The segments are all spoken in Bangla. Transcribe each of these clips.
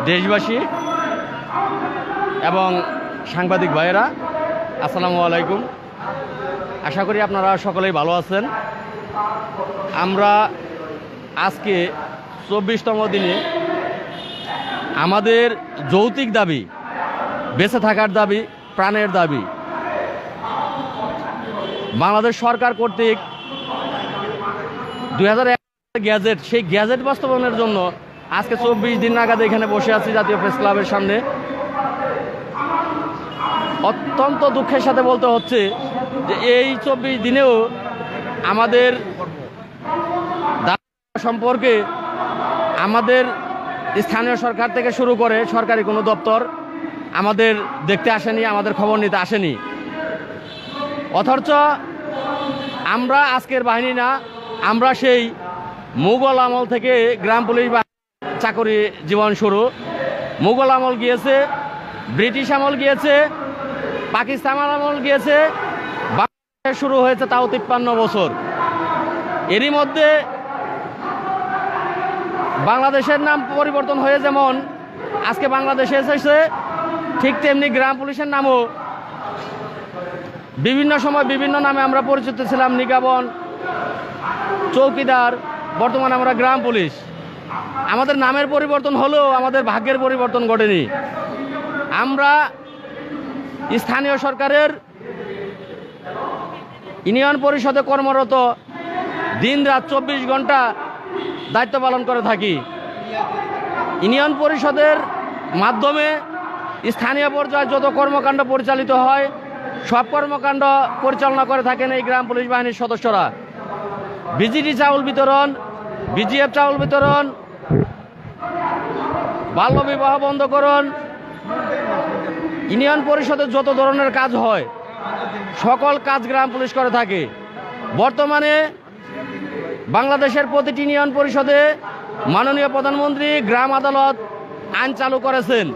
দেশবাসী এবং সাংবাদিক ভাইয়েরা, আসসালামু আলাইকুম। আশা করি আপনারা সকলেই ভালো আছেন। আমরা আজকে 24তম দিনে আমাদের যৌক্তিক দাবি, বেঁচে থাকার দাবি, প্রাণের দাবি বাংলাদেশ সরকার কর্তৃক 2001 গ্যাজেট, সেই গ্যাজেট বাস্তবায়নের জন্য আজকে 24 দিন নাগাদ এখানে বসে আছি জাতীয় প্রেস ক্লাবের সামনে। অত্যন্ত দুঃখের সাথে বলতে হচ্ছে যে এই 24 দিনেও আমাদের সম্পর্কে আমাদের স্থানীয় সরকার থেকে শুরু করে সরকারি কোনো দপ্তর আমাদের দেখতে আসেনি, আমাদের খবর নিতে আসেনি। অথচ আমরা আজকের বাহিনী না, আমরা সেই মুঘল আমল থেকে গ্রাম পুলিশ চাকরি জীবন শুরু। মুঘল আমল গিয়েছে, ব্রিটিশ আমল গিয়েছে, পাকিস্তান আমল গিয়েছে, বাংলাদেশ শুরু হয়েছে তাও 53 বছর। এরই মধ্যে বাংলাদেশের নাম পরিবর্তন হয়ে যেমন আজকে বাংলাদেশে এসেছে, ঠিক তেমনি গ্রাম পুলিশের নামও বিভিন্ন সময় বিভিন্ন নামে আমরা পরিচিত ছিলাম। নিগাবন, চৌকিদার, বর্তমানে আমরা গ্রাম পুলিশ। আমাদের নামের পরিবর্তন হলেও আমাদের ভাগ্যের পরিবর্তন ঘটেনি। আমরা স্থানীয় সরকারের ইউনিয়ন পরিষদে কর্মরত, দিন রাত 24 ঘন্টা দায়িত্ব পালন করে থাকি। ইউনিয়ন পরিষদের মাধ্যমে স্থানীয় পর্যায়ে যত কর্মকাণ্ড পরিচালিত হয় সব কর্মকাণ্ড পরিচালনা করে থাকেন এই গ্রাম পুলিশ বাহিনীর সদস্যরা। বিজিডি চাউল বিতরণ, বিজিএফ চাউল বিতরণ, বাল্যবিবাহ বন্ধকরণ, ইউনিয়ন পরিষদের যত ধরনের কাজ হয় সকল কাজ গ্রাম পুলিশ করে থাকে। বর্তমানে বাংলাদেশের প্রতিটি ইউনিয়ন পরিষদে মাননীয় প্রধানমন্ত্রী গ্রাম আদালত আইন চালু করেছেন।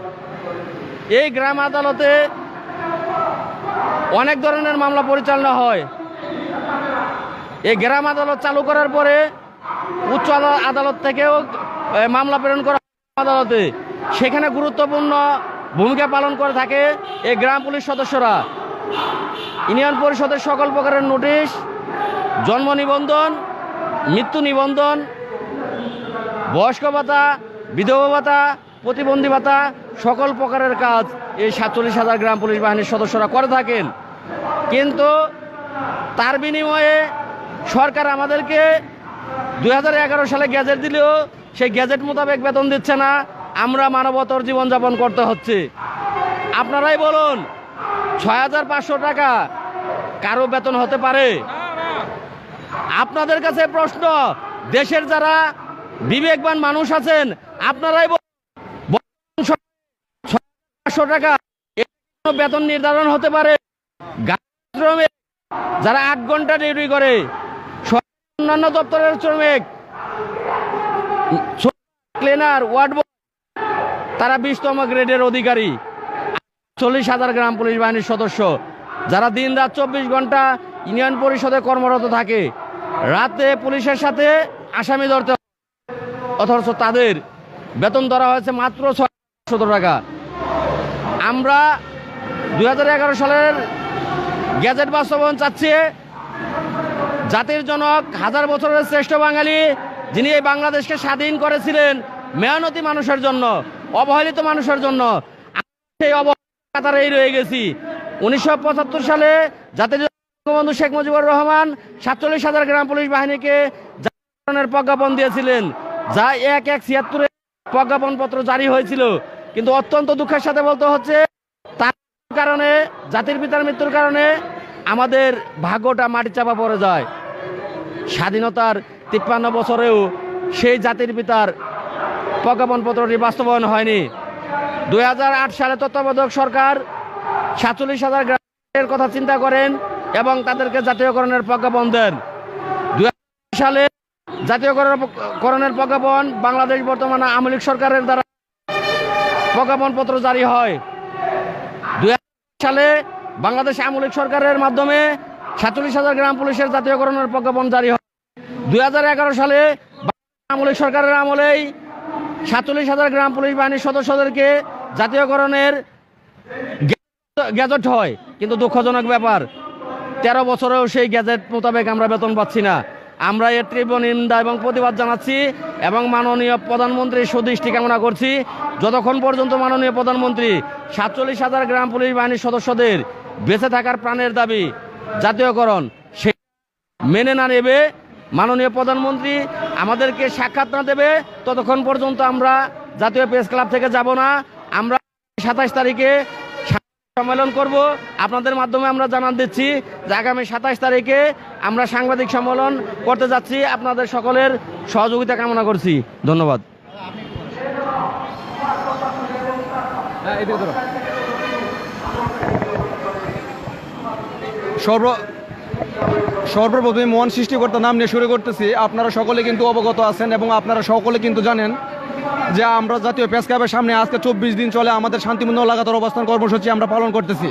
এই গ্রাম আদালতে অনেক ধরনের মামলা পরিচালনা হয়। এই গ্রাম আদালত চালু করার পরে উচ্চ আদালত থেকেও মামলা প্রেরণ করা আদালতে, সেখানে গুরুত্বপূর্ণ ভূমিকা পালন করে থাকে এই গ্রাম পুলিশ সদস্যরা। ইউনিয়ন পরিষদের সকল প্রকারের নোটিশ, জন্ম নিবন্ধন, মৃত্যু নিবন্ধন, বয়স্ক ভাতা, বিধবা ভাতা, প্রতিবন্ধী ভাতা, সকল প্রকারের কাজ এই 47,000 গ্রাম পুলিশ বাহিনীর সদস্যরা করে থাকেন। কিন্তু তার বিনিময়ে সরকার আমাদেরকে 2011 সালে গ্যাজেট দিলেও সেই গ্যাজেট মোতাবেক বেতন দিচ্ছে না। আমরা মানবতর জীবনযাপন করতে হচ্ছে। আপনারাই বলুন, 6,500 টাকা কারো বেতন হতে পারে? আপনাদের কাছে প্রশ্ন, দেশের যারা বিবেকবান মানুষ আছেন আপনারাই বলুন, 6,500 টাকা বেতন নির্ধারণ হতে পারে? শ্রমিক যারা 8 ঘন্টা ডিউটি করে, অন্যান্য দপ্তরের শ্রমিক, ক্লিনার, ওয়ার্ড বয়, তারা 20তম গ্রেডের অধিকারী। 40,000 গ্রাম পুলিশ বাহিনীর সদস্য যারা দিন রাত 24 ঘন্টা ইউনিয়ন পরিষদে কর্মরত থাকে। রাতে পুলিশের সাথে আসামি ধরতে, অথচ তাদের বেতন ধরা হয়েছে মাত্র 600 টাকা। আমরা 2011 সালের গ্যাজেট বাস্তবায়ন চাচ্ছি। জাতির জনক, হাজার বছরের শ্রেষ্ঠ বাঙালি, যিনি এই বাংলাদেশকে স্বাধীন করেছিলেন মেহনতি মানুষের জন্য, অবহেলিত মানুষের জন্য, সেই অবহেলায় রয়ে গেছি। 1975 সালে জাতির বঙ্গবন্ধু শেখ মুজিবুর রহমান 47,000 গ্রাম পুলিশ বাহিনীকে প্রজ্ঞাপন দিয়েছিলেন, যা 1/1/76 প্রজ্ঞাপনপত্র জারি হয়েছিল। কিন্তু অত্যন্ত দুঃখের সাথে বলতে হচ্ছে, তার কারণে, জাতির পিতার মৃত্যুর কারণে আমাদের ভাগ্যটা মাটি চাপা পড়ে যায়। স্বাধীনতার 53 বছরেও সেই জাতির পিতার প্রজ্ঞাপনপত্রটি বাস্তবায়ন হয়নি। 2008 সালে তত্ত্বাবধায়ক সরকার 47,000 গ্রামের কথা চিন্তা করেন এবং তাদেরকে জাতীয়করণের প্রজ্ঞাপন দেন। 2008 সালে জাতীয়করণের প্রজ্ঞাপন বাংলাদেশ বর্তমানে আওয়ামী লীগ সরকারের দ্বারা প্রজ্ঞাপনপত্র জারি হয়। 2008 সালে বাংলাদেশ আওয়ামী লীগ সরকারের মাধ্যমে 47,000 গ্রাম পুলিশের জাতীয়করণের প্রজ্ঞাপন জারি হয়। 2011 সালে আওয়ামী লীগ সরকারের আমলেই 47,000 গ্রাম পুলিশ বাহিনীর সদস্যদেরকে জাতীয়করণের গ্যাজেট হয়, কিন্তু দুঃখজনক ব্যাপার 13 বছরেও সেই গ্যাজেট মোতাবেক আমরা বেতন পাচ্ছি না। আমরা এর তীব্র নিন্দা এবং প্রতিবাদ জানাচ্ছি এবং মাননীয় প্রধানমন্ত্রীর সুদৃষ্টি কামনা করছি। যতক্ষণ পর্যন্ত মাননীয় প্রধানমন্ত্রী 47,000 গ্রাম পুলিশ বাহিনীর সদস্যদের বেঁচে থাকার প্রাণের দাবি জাতীয়করণ সে মেনে না নেবে, মাননীয় প্রধানমন্ত্রী আমাদেরকে সাক্ষাৎ না দেবে, ততক্ষণ পর্যন্ত আমরা জাতীয় প্রেস ক্লাব থেকে যাব না। আমরা 27 তারিখে সম্মেলন করব। আপনাদের মাধ্যমে আমরা জানান দিচ্ছি যে আগামী 27 তারিখে আমরা সাংবাদিক সম্মেলন করতে যাচ্ছি। আপনাদের সকলের সহযোগিতা কামনা করছি। ধন্যবাদ। সর্বপ্রথমে মহান সৃষ্টিকর্তা নাম নিয়ে শুরু করতেছি। আপনারা সকলে কিন্তু অবগত আছেন এবং আপনারা সকলে কিন্তু জানেন যে আমরা জাতীয় প্রেস ক্লাবের সামনে আজকে 24 দিন চলে আমাদের শান্তিপূর্ণ লাগাতার অবস্থান কর্মসূচি আমরা পালন করতেছি।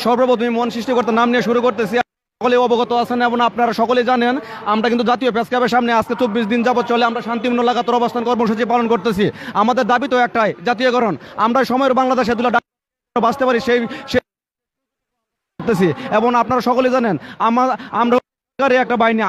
সর্বপ্রথমে মহান সৃষ্টিকর্তার নাম নিয়ে শুরু করতেছি। সকলে অবগত আছেন এবং আপনারা সকলে জানেন আমরা কিন্তু জাতীয় প্রেস ক্লাবের সামনে আজকে 24 দিন যাবত চলে আমরা শান্তিপূর্ণ লাগাতার অবস্থান কর্মসূচি পালন করতেছি। আমাদের দাবি তো একটাই, জাতীয়করণ। আমরা সময়ের বাংলাদেশে বাঁচতে পারি সেই এবং আপনারা সকলে জানেন আমরা একটা বাহিনী,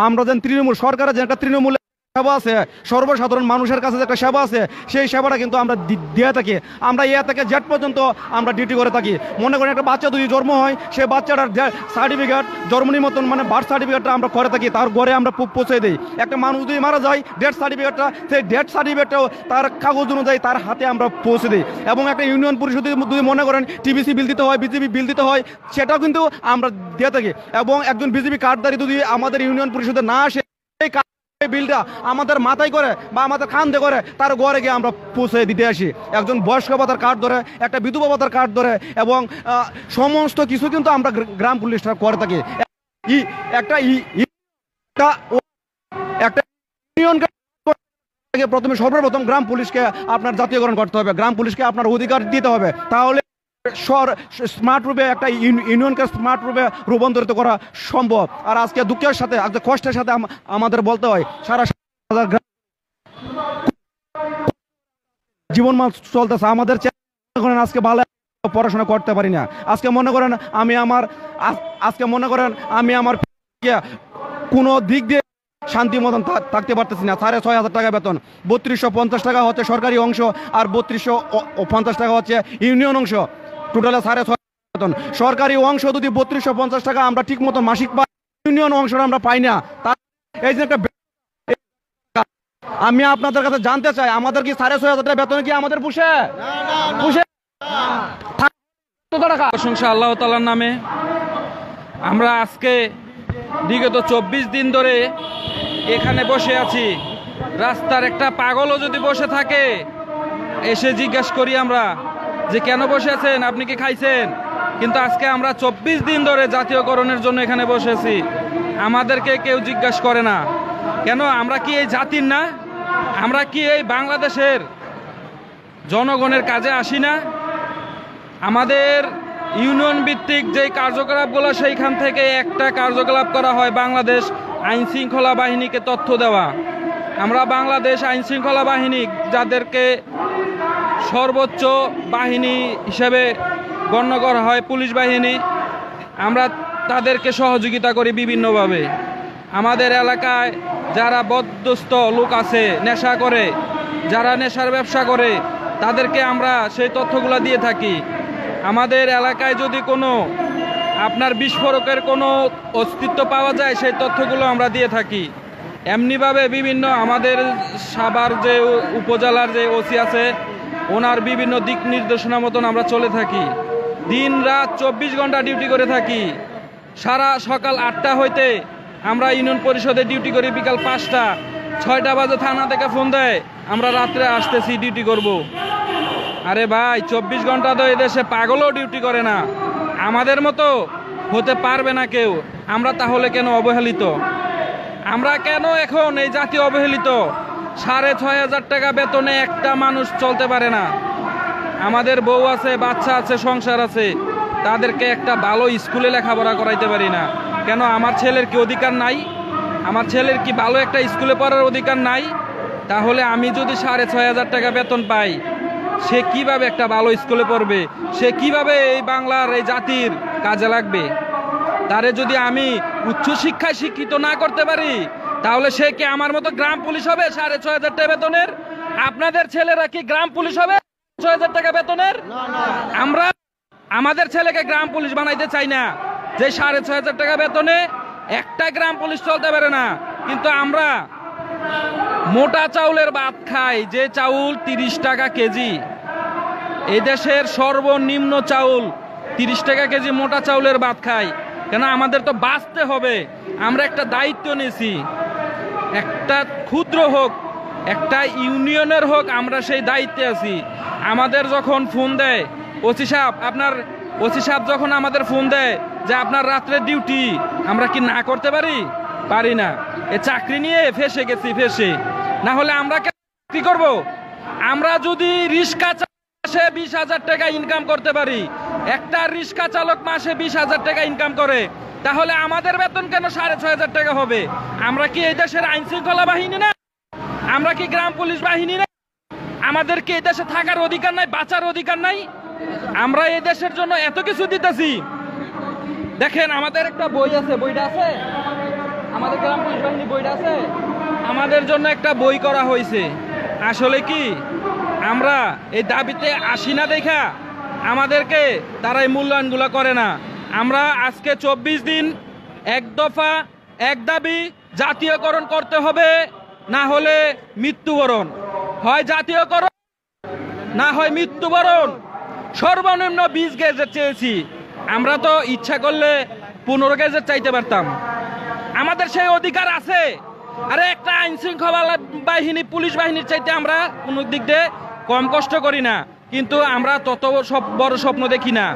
আমরা যেন তৃণমূল সরকারের যে একটা তৃণমূল সেবা আছে, সর্বসাধারণ মানুষের কাছে যে একটা সেবা আছে, সেই সেবাটা কিন্তু আমরা দিয়ে থাকি। আমরা এ থেকে জেড পর্যন্ত আমরা ডিউটি করে থাকি। মনে করেন একটা বাচ্চা যদি জন্ম হয়, সেই বাচ্চাটার সার্টিফিকেট জন্ম নিমন্ত্রণ মানে বার্থ সার্টিফিকেটটা আমরা করে থাকি, তার ঘরে আমরা পৌঁছে দিই। একটা মানুষ যদি মারা যায়, ডেথ সার্টিফিকেটটা, সেই ডেথ সার্টিফিকেটটাও তার কাগজ অনুযায়ী তার হাতে আমরা পৌঁছে দিই। এবং একটা ইউনিয়ন পরিষদে যদি মনে করেন টিবিসি বিল দিতে হয়, বিজেপি বিল দিতে হয়, সেটাও কিন্তু আমরা দিয়ে থাকি। এবং একজন বিজেপি কার্ডধারী যদি আমাদের ইউনিয়ন পরিষদে না আসে, এই বিলটা আমাদের মাথায় করে বা আমাদের কাঁধে করে তার ঘরে গিয়ে আমরা পৌঁছে দিতে আসি। একজন বয়স্ক ভাতার কার্ড ধরে, একটা বিধবা ভাতার কার্ড ধরে এবং সমস্ত কিছু কিন্তু আমরা গ্রাম পুলিশরা করে থাকি। প্রথমে সর্বপ্রথম গ্রাম পুলিশকে আপনার জাতীয়করণ করতে হবে, গ্রাম পুলিশকে আপনার অধিকার দিতে হবে, তাহলে স্মার্ট রূপে একটা ইউনিয়নকে স্মার্ট রূপে রূপান্তরিত করা সম্ভব। আর আজকে দুঃখের সাথে আজকে কষ্টের সাথে আমাদের বলতে হয় সারা জীবন মান চলতেছে, আমাদের আজকে ভালো পড়াশোনা করতে পারি না। আজকে মনে করেন আমি আমার কোনো দিক দিয়ে শান্তি মতন থাকতে পারতেছি না। 6,500 টাকা বেতন, 3250 টাকা হচ্ছে সরকারি অংশ আর 3250 টাকা হচ্ছে ইউনিয়ন অংশ, টোটালে 6,500 বেতন। সরকারি অংশ যদি 3250 টাকা আমরা ঠিক মতো মাসিক পাই, ইউনিয়ন অংশটা আমরা পাই না। এই যে একটা আমি আপনাদের কাছে জানতে চাই, আমাদের কি 6,500 টাকা বেতন কি আমাদের পুষে? প্রশংসা আল্লাহ তাআলার নামে। আমরা আজকে বিগত 24 দিন ধরে এখানে বসে আছি। রাস্তার একটা পাগলও যদি বসে থাকে, এসে জিজ্ঞেস করি আমরা যে কেন বসে আছেন, আপনি কি খাইছেন? কিন্তু আজকে আমরা 24 দিন ধরে জাতীয়করণের জন্য এখানে বসেছি, আমাদেরকে কেউ জিজ্ঞেস করে না। কেন? আমরা কি এই জাতির না? আমরা কি এই বাংলাদেশের জনগণের কাজে আসি না? আমাদের ইউনিয়ন ভিত্তিক যেই কার্যকলাপগুলো, সেইখান থেকে একটা কার্যকলাপ করা হয় বাংলাদেশ আইন শৃঙ্খলা বাহিনীকে তথ্য দেওয়া। আমরা বাংলাদেশ আইন শৃঙ্খলা বাহিনী, যাদেরকে সর্বোচ্চ বাহিনী হিসেবে গণ্য করা হয় পুলিশ বাহিনী, আমরা তাদেরকে সহযোগিতা করি বিভিন্নভাবে। আমাদের এলাকায় যারা বদদস্ত লোক আছে, নেশা করে, যারা নেশার ব্যবসা করে, তাদেরকে আমরা সেই তথ্যগুলো দিয়ে থাকি। আমাদের এলাকায় যদি কোনো আপনার বিস্ফোরকের কোনো অস্তিত্ব পাওয়া যায়, সেই তথ্যগুলো আমরা দিয়ে থাকি। এমনিভাবে বিভিন্ন আমাদের সাভার যে উপজেলার যে ওসি আছে, ওনার বিভিন্ন দিক নির্দেশনা মতন আমরা চলে থাকি। দিন রাত 24 ঘন্টা ডিউটি করে থাকি। সারা সকাল 8টা হইতে আমরা ইউনিয়ন পরিষদে ডিউটি করি, বিকাল 5টা। 6টা বাজে থানা থেকে ফোন দেয়, আমরা রাত্রে আসতেছি, ডিউটি করব। আরে ভাই, 24 ঘন্টা তো এদেশে পাগলও ডিউটি করে না, আমাদের মতো হতে পারবে না কেউ। আমরা তাহলে কেন অবহেলিত? আমরা কেন এখন এই জাতীয় অবহেলিত? 6,500 টাকা বেতনে একটা মানুষ চলতে পারে না। আমাদের বউ আছে, বাচ্চা আছে, সংসার আছে, তাদেরকে একটা ভালো স্কুলে লেখাপড়া করাইতে পারি না কেন? আমার ছেলের কি অধিকার নাই? আমার ছেলের কি ভালো একটা স্কুলে পড়ার অধিকার নাই? তাহলে আমি যদি 6,500 টাকা বেতন পাই, সে কিভাবে একটা ভালো স্কুলে পড়বে? সে কিভাবে এই বাংলার এই জাতির কাজে লাগবে? তারে যদি আমি উচ্চশিক্ষায় শিক্ষিত না করতে পারি, তাহলে সে কি আমার মতো গ্রাম পুলিশ হবে 6,500 টাকা বেতনের? আপনাদের ছেলেরা কি গ্রাম পুলিশ হবে 6,000 টাকা বেতনের? আমরা আমাদের ছেলেকে গ্রাম পুলিশ বানাইতে চাই না, যে 6,500 টাকা বেতনে একটা গ্রাম পুলিশ চলতে পারে না। কিন্তু আমরা মোটা চাউলের ভাত খাই, যে চাউল 30 টাকা কেজি। এই দেশের সর্বনিম্ন চাউল 30 টাকা কেজি মোটা চাউলের ভাত খাই কেন? আমাদের তো বাঁচতে হবে। আমরা একটা দায়িত্ব নিয়েছি, একটা ক্ষুদ্র হোক, একটা ইউনিয়নের হোক, আমরা সেই দায়িত্বে আছি। আমাদের যখন ফোন দেয় ওসি সাহেব যখন আমাদের ফোন দেয় যে আপনার রাত্রে ডিউটি, আমরা কি না করতে পারি না। এ চাকরি নিয়ে ফেসে গেছি, না হলে আমরা কি করব? আমরা যদি রিক্সা মাসে 20,000 টাকা ইনকাম করতে পারি, একটা রিক্সা চালক মাসে 20,000 টাকা ইনকাম করে, তাহলে আমাদের বেতন কেন 6,500 টাকা হবে? আমরা কি এই দেশের আইন শৃঙ্খলা বাহিনী না? আমরা কি গ্রাম পুলিশ বাহিনী না? আমাদের কি এই দেশে থাকার অধিকার নাই, বাঁচার অধিকার নাই? আমরা এই দেশের জন্য এত কিছু দিতেছি। দেখেন, আমাদের একটা বই আছে, বইটা আছে, আমাদের গ্রাম পুলিশ বাহিনী বইটা আছে, আমাদের জন্য একটা বই করা হয়েছে। আসলে কি আমরা এই দাবিতে আসি না দেখা আমাদেরকে তারা এই মূল্যায়নগুলো করে না। আমরা আজকে 24 দিন এক দফা এক দাবি, জাতীয়করণ করতে হবে, না হলে মৃত্যুবরণ। হয় জাতীয়করণ, না হয় মৃত্যুবরণ। সর্বনিম্ন 20 গেজেট চেয়েছি। আমরা তো ইচ্ছা করলে 15 গেজেট চাইতে পারতাম, আমাদের সেই অধিকার আছে। আরে একটা আইন শৃঙ্খলা বাহিনী, পুলিশ বাহিনীর চাইতে আমরা কোনো দিক দিয়ে কম কষ্ট করি না, কিন্তু আমরা তত বড় স্বপ্ন দেখি না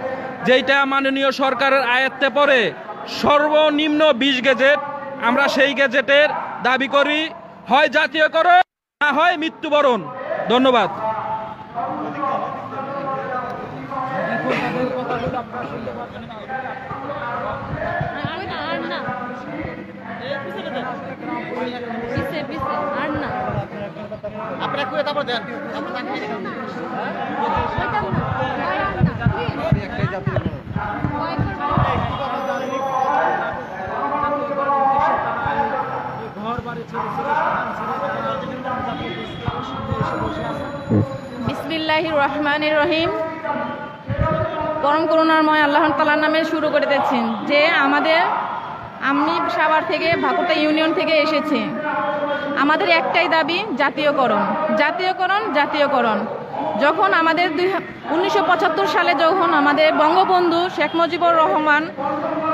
যেটা মাননীয় সরকারের আয়ত্তে পড়ে। সর্বনিম্ন 20 গেজেট, আমরা সেই গেজেটের দাবি করি, হয় জাতীয়করণ, না হয় মৃত্যুবরণ। ধন্যবাদ। আপনারা কয়ে তারপর দেন। বিসমিল্লাহির রহমানির রহিম। পরম করুণাময় আল্লাহ তাআলার নামে শুরু করে দিচ্ছেন যে আমি সাভার থেকে ভাকুরতা ইউনিয়ন থেকে এসেছি। আমাদের একটাই দাবি, জাতীয়করণ। যখন আমাদের 1975 সালে যখন আমাদের বঙ্গবন্ধু শেখ মুজিবুর রহমান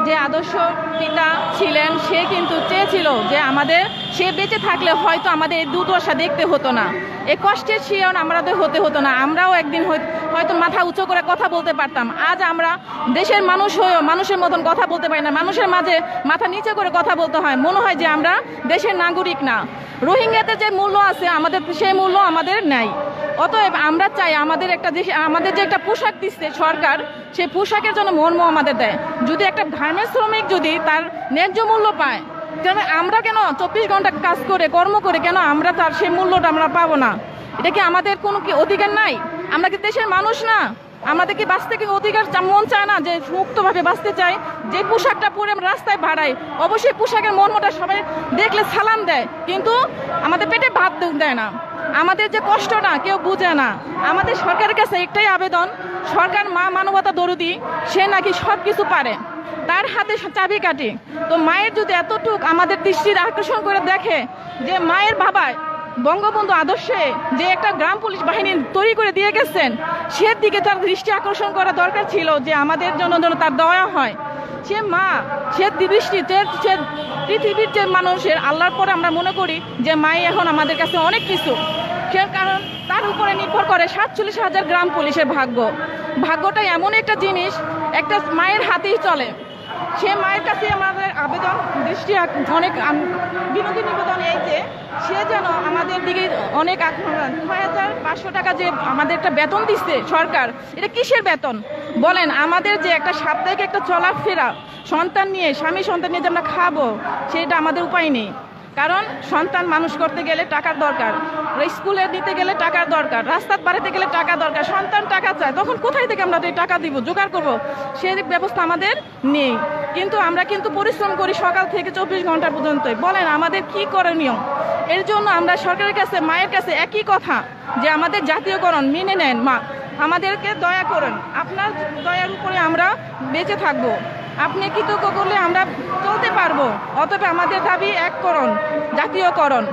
যে আদর্শ পিতা ছিলেন, সে কিন্তু চেয়েছিল যে সে বেঁচে থাকলে হয়তো আমাদের এই দুর্দশা দেখতে হতো না, এই কষ্টের শিয়ন আমাদের হতে হতো না, আমরাও একদিন হয়তো মাথা উঁচু করে কথা বলতে পারতাম। আজ আমরা দেশের মানুষ হয়েও মানুষের মতন কথা বলতে পারি না, মানুষের মাঝে মাথা নিচে করে কথা বলতে হয়, মনে হয় যে আমরা দেশের নাগরিক না। রোহিঙ্গাদের যে মূল্য আছে আমাদের সেই মূল্য আমাদের নেই। অতএব আমরা চাই আমাদের যে একটা পোশাক দিচ্ছে সরকার, সেই পোশাকের জন্য মর্ম আমাদের দেয়। যদি একটা গার্মেন্টস শ্রমিক যদি তার ন্যায্য মূল্য পায়, কেন আমরা 24 ঘন্টা কাজ করে কর্ম করে কেন আমরা তার সেই মূল্যটা আমরা পাবো না? এটা কি আমাদের কোনো কি অধিকার নাই? আমরা কি দেশের মানুষ না? আমাদের কি বাঁচতে কি অধিকার মন চায় না যে মুক্তভাবে বাঁচতে চাই? যে পোশাকটা পরে আমরা রাস্তায় বাড়াই, অবশ্যই পোশাকের মর্মটা সবাই দেখলে সালাম দেয়, কিন্তু আমাদের পেটে ভাত দেয় না। আমাদের যে কষ্টটা কেউ বুঝে না। আমাদের সরকারের কাছে একটাই আবেদন, সরকার মানবতা দরদি, সে নাকি সব কিছু পারে, তার হাতে চাবিকাঠি। তো মায়ের যদি এতটুক আমাদের দৃষ্টির আকর্ষণ করে দেখে যে মায়ের বাবায় বঙ্গবন্ধু আদর্শে যে একটা গ্রাম পুলিশ বাহিনী তৈরি করে দিয়ে গেছেন, সেদিকে তার দৃষ্টি আকর্ষণ করা দরকার ছিল যে আমাদের জন্য যেন তার দয়া হয়। সে মা, সে দৃষ্টিতে সে পৃথিবীর যে মানুষের আল্লাহর পরে আমরা মনে করি যে মাই এখন আমাদের কাছে অনেক কিছু। কারণ তার উপরে নির্ভর করে 47,000 গ্রাম পুলিশের ভাগ্যটা এমন একটা জিনিস, একটা মায়ের হাতেই চলে। সে মায়ের কাছে আমাদের আবেদন দৃষ্টি অনেক বিনতি নিবেদন এই যে সে যেন আমাদের দিকে অনেক 6,500 টাকা যে আমাদের একটা বেতন দিচ্ছে সরকার, এটা কিসের বেতন বলেন? আমাদের যে একটা সাপ্তাহিক একটা চলাফেরা সন্তান নিয়ে, স্বামী সন্তান নিয়ে যে আমরা খাবো, সেটা আমাদের উপায় নেই। কারণ সন্তান মানুষ করতে গেলে টাকার দরকার, স্কুলে দিতে গেলে টাকার দরকার, রাস্তা বাড়াতে গেলে টাকা দরকার। সন্তান টাকা চায়, তখন কোথায় থেকে আমরা এই টাকা দিব, জোগাড় করবো, সেই ব্যবস্থা আমাদের নেই। কিন্তু আমরা কিন্তু পরিশ্রম করি সকাল থেকে 24 ঘন্টা পর্যন্ত। বলেন আমাদের কি করণীয়? এর জন্য আমরা সরকারের কাছে, মায়ের কাছে একই কথা যে আমাদের জাতীয়করণ মেনে নেন মা, আমাদেরকে দয়া করেন, আপনার দয়ার উপরে আমরা বেঁচে থাকবো, আপনি কৃতজ্ঞ করলে আমরা চলতে পারবো। অতএব আমাদের দাবি এককরণ, জাতীয়করণ।